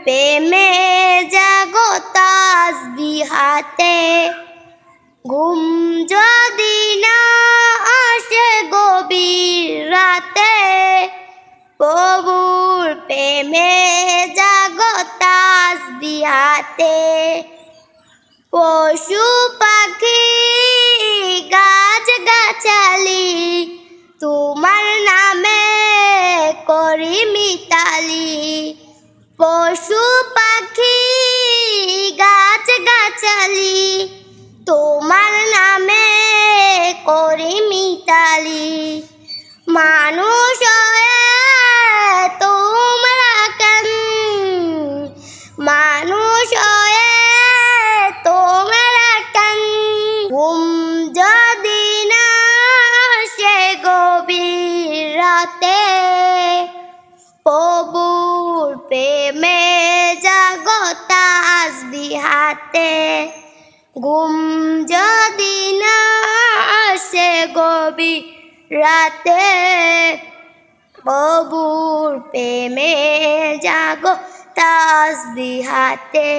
প্রেমে জাগো তাসবিহাতে, ঘুম যদি না আসে গভীর রাতে, প্রভুর প্রেমে জাগো তাসবিহাতে। পশু পাখি গাছ গাছালি তোমার নামে করি মিতালি, পশু পাখি গাছ গাছালি তোমার নামে করি মিতালি। মানুষ হয়ে তোমরা কেন, মানুষ হয়ে তোমরা কেন, ঘুম যদি না আসে গভীর রাতে, প্রভুর প্রেমে জাগো তাসবিহাতে। ঘুম যদি না আসে গভীর রাতে, প্রভুর প্রেমে জাগো তাসবিহাতে।